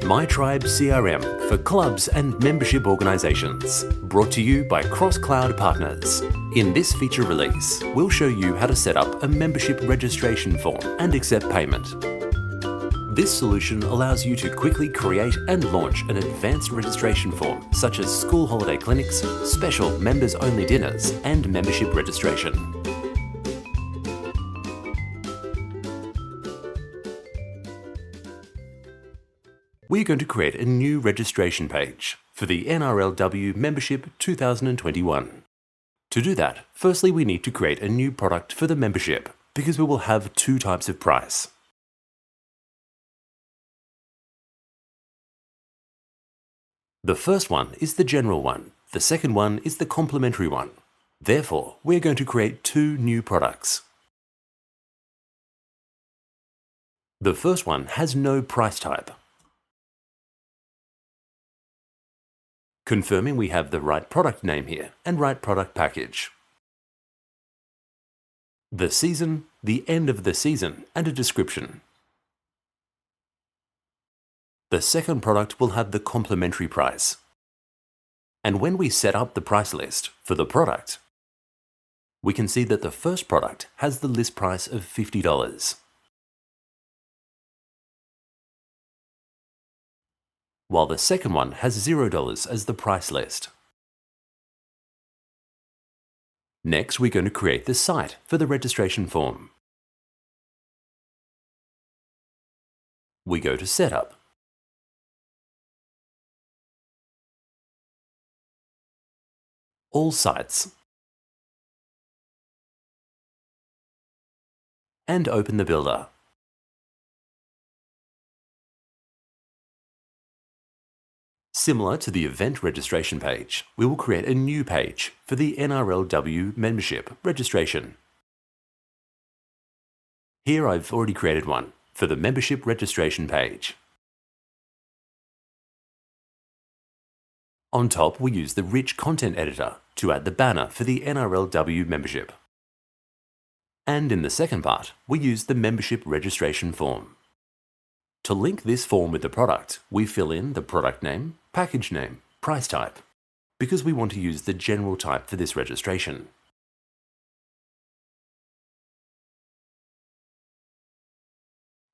MyTribe CRM for clubs and membership organisations. Brought to you by cross-cloud partners. In this feature release, we'll show you how to set up a membership registration form and accept payment. This solution allows you to quickly create and launch an advanced registration form such as school holiday clinics, special members-only dinners and membership registration. We're going to create a new registration page for the NRLW Membership 2021. To do that, firstly we need to create a new product for the membership because we will have two types of price. The first one is the general one, the second one is the complimentary one. Therefore, we're going to create two new products. The first one has no price type. Confirming we have the right product name here and right product package. The season, the end of the season, and a description. The second product will have the complimentary price. And when we set up the price list for the product, we can see that the first product has the list price of $50. While the second one has $0 as the price list. Next, we're going to create the site for the registration form. We go to Setup. All sites. And open the builder. Similar to the event registration page, we will create a new page for the NRLW membership registration. Here I've already created one for the membership registration page. On top, we use the rich content editor to add the banner for the NRLW membership. And in the second part, we use the membership registration form. To link this form with the product, we fill in the product name, package name, price type, because we want to use the general type for this registration.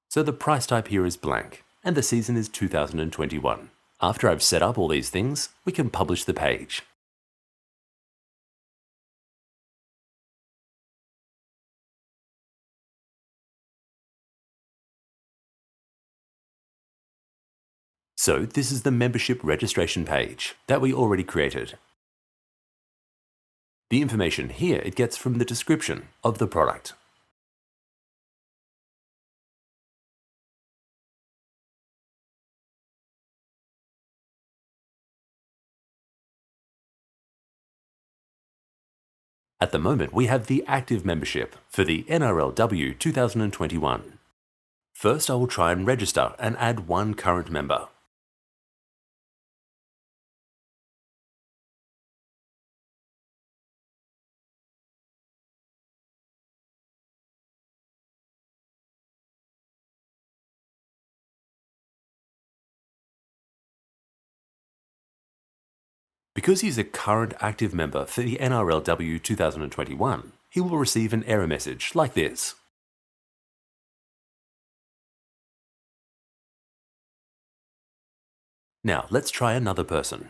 So the price type here is blank, and the season is 2021. After I've set up all these things, we can publish the page. So this is the membership registration page that we already created. The information here it gets from the description of the product. At the moment, we have the active membership for the NRLW 2021. First, I will try and register and add one current member. Because he's a current active member for the NRLW 2021, he will receive an error message like this. Now, let's try another person.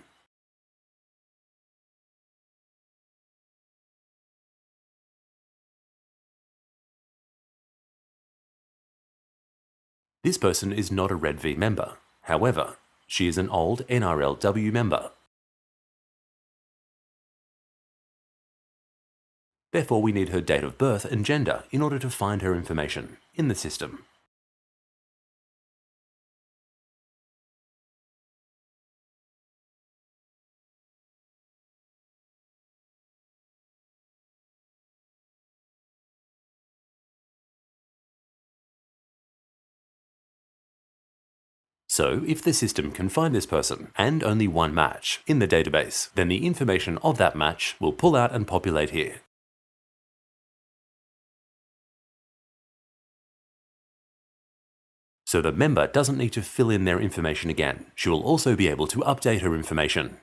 This person is not a Red V member. However, she is an old NRLW member. Therefore, we need her date of birth and gender in order to find her information in the system. So, if the system can find this person and only one match in the database, then the information of that match will pull out and populate here. so the member doesn't need to fill in their information again. She will also be able to update her information.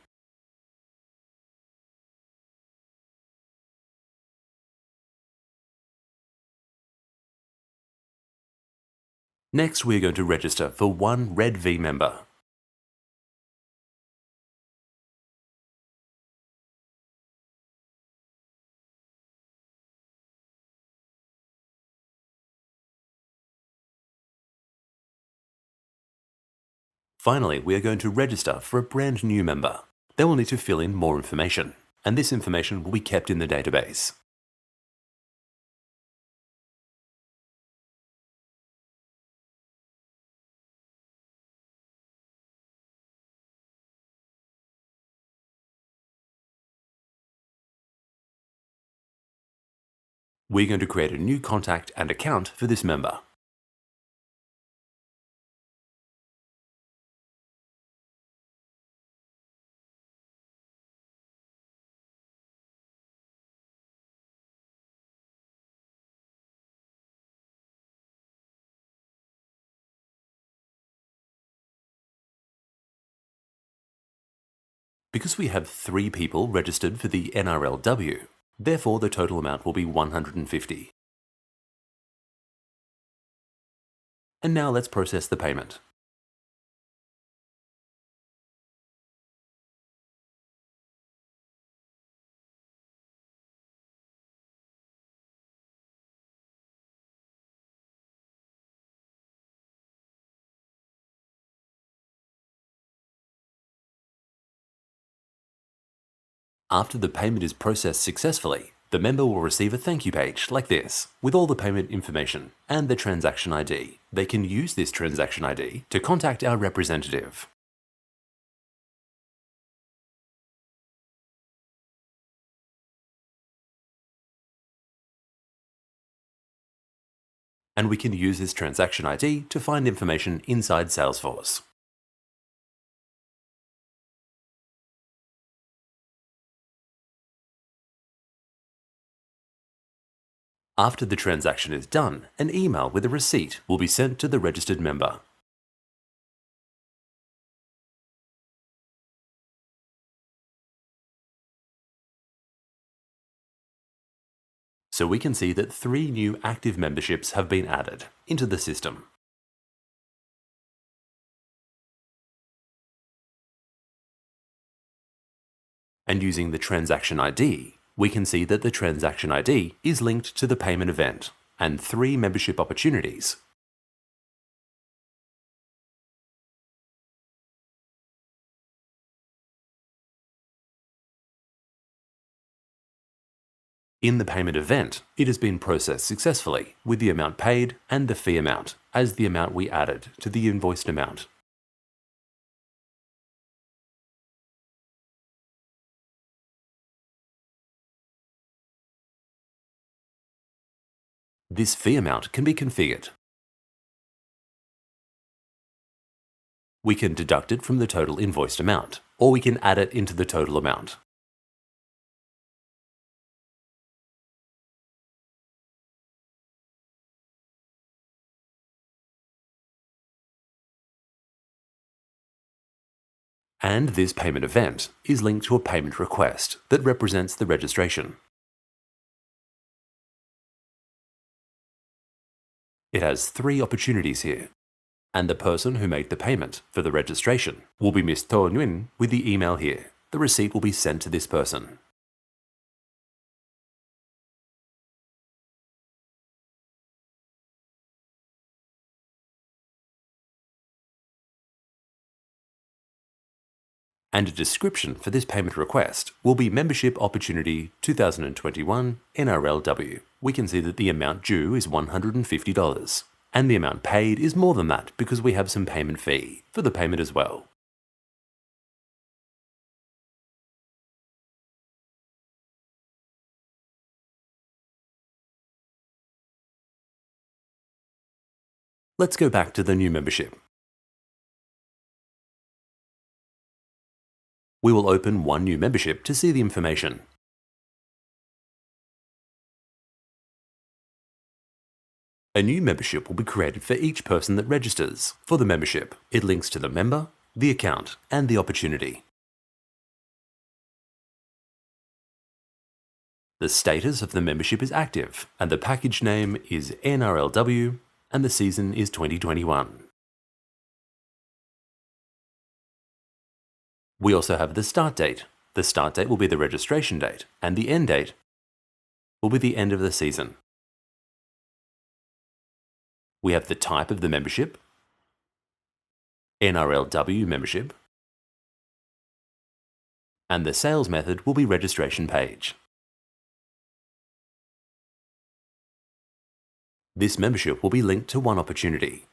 Next, we're going to register for one Red V member. Finally, we are going to register for a brand new member. They will need to fill in more information, and this information will be kept in the database. We're going to create a new contact and account for this member. Because we have 3 people registered for the NRLW, therefore the total amount will be 150. And now let's process the payment. After the payment is processed successfully, the member will receive a thank you page like this, with all the payment information and the transaction ID. They can use this transaction ID to contact our representative. And we can use this transaction ID to find information inside Salesforce. After the transaction is done, an email with a receipt will be sent to the registered member. So we can see that 3 new active memberships have been added into the system. And using the transaction ID, we can see that the transaction ID is linked to the payment event and 3 membership opportunities. In the payment event, it has been processed successfully with the amount paid and the fee amount as the amount we added to the invoiced amount. This fee amount can be configured. We can deduct it from the total invoiced amount, or we can add it into the total amount. And this payment event is linked to a payment request that represents the registration. It has 3 opportunities here, and the person who made the payment for the registration will be Ms. To Nguyen with the email here. The receipt will be sent to this person. And a description for this payment request will be Membership Opportunity 2021 NRLW. We can see that the amount due is $150, and the amount paid is more than that because we have some payment fee for the payment as well. Let's go back to the new membership. We will open one new membership to see the information. A new membership will be created for each person that registers. For the membership, it links to the member, the account, and the opportunity. The status of the membership is active, and the package name is NRLW, and the season is 2021. We also have the start date. The start date will be the registration date, and the end date will be the end of the season. We have the type of the membership, NRLW membership, and the sales method will be registration page. This membership will be linked to one opportunity,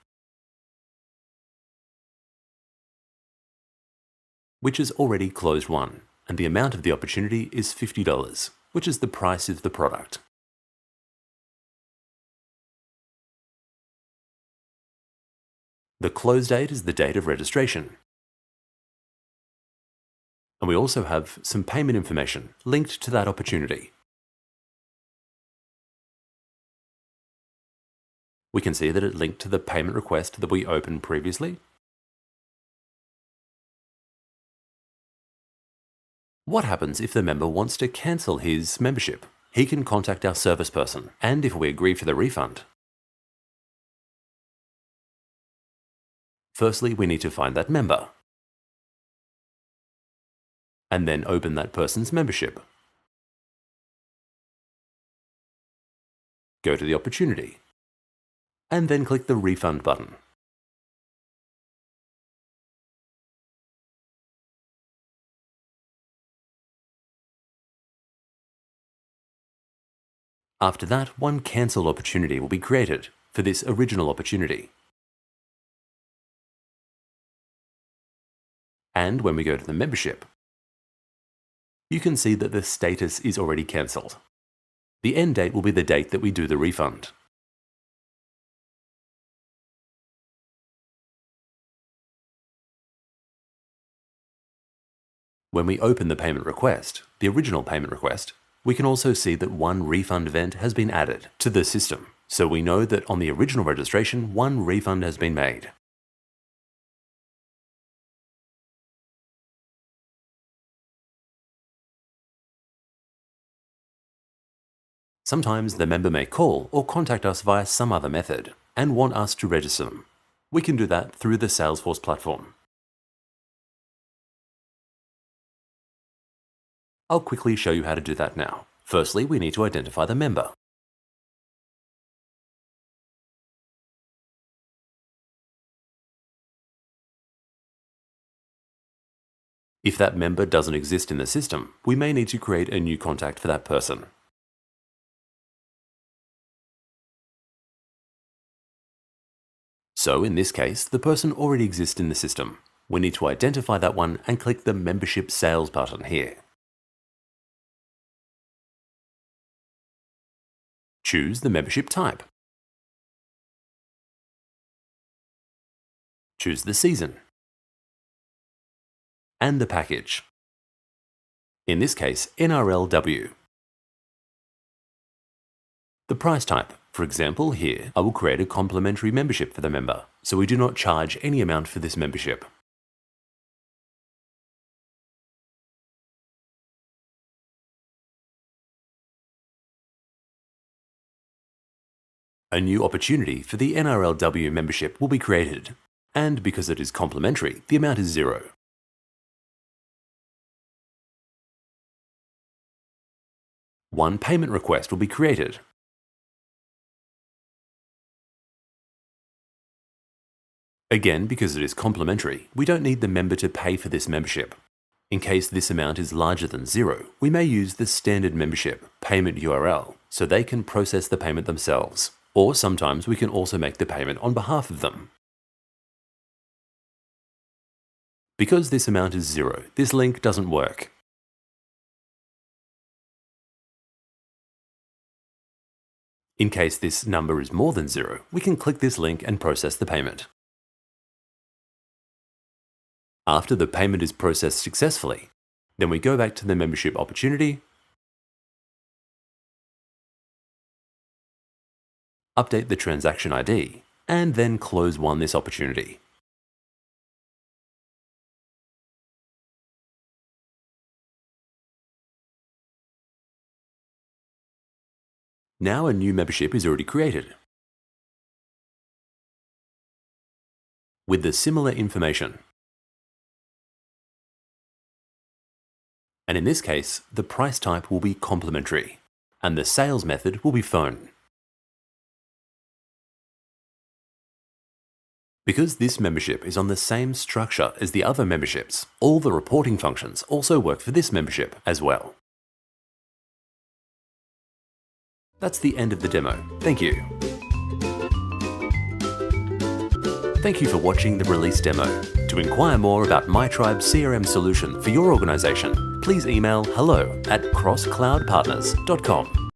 which is already closed won, and the amount of the opportunity is $50, which is the price of the product. The close date is the date of registration. And we also have some payment information linked to that opportunity. We can see that it linked to the payment request that we opened previously. What happens if the member wants to cancel his membership? He can contact our service person, and if we agree for the refund. Firstly, we need to find that member, and then open that person's membership. Go to the opportunity, and then click the refund button. After that, one cancel opportunity will be created for this original opportunity. And when we go to the membership, you can see that the status is already cancelled. The end date will be the date that we do the refund. When we open the payment request, the original payment request, we can also see that one refund event has been added to the system. So we know that on the original registration, one refund has been made. Sometimes the member may call or contact us via some other method and want us to register them. We can do that through the Salesforce platform. I'll quickly show you how to do that now. Firstly, we need to identify the member. If that member doesn't exist in the system, we may need to create a new contact for that person. So in this case, the person already exists in the system. We need to identify that one and click the Membership Sales button here. Choose the membership type. Choose the season and the package. In this case, NRLW. The price type. For example, here, I will create a complimentary membership for the member, so we do not charge any amount for this membership. A new opportunity for the NRLW membership will be created, and because it is complimentary, the amount is $0. One payment request will be created. Again, because it is complimentary, we don't need the member to pay for this membership. In case this amount is larger than $0, we may use the standard membership payment URL so they can process the payment themselves. Or sometimes we can also make the payment on behalf of them. Because this amount is $0, this link doesn't work. In case this number is more than $0, we can click this link and process the payment. After the payment is processed successfully, then we go back to the membership opportunity, update the transaction ID, and then close one this opportunity. Now a new membership is already created with the similar information. And in this case, the price type will be complimentary, and the sales method will be phone. Because this membership is on the same structure as the other memberships, all the reporting functions also work for this membership as well. That's the end of the demo. Thank you. Thank you for watching the release demo. To inquire more about MyTribe CRM solution for your organization, please email hello@crosscloudpartners.com.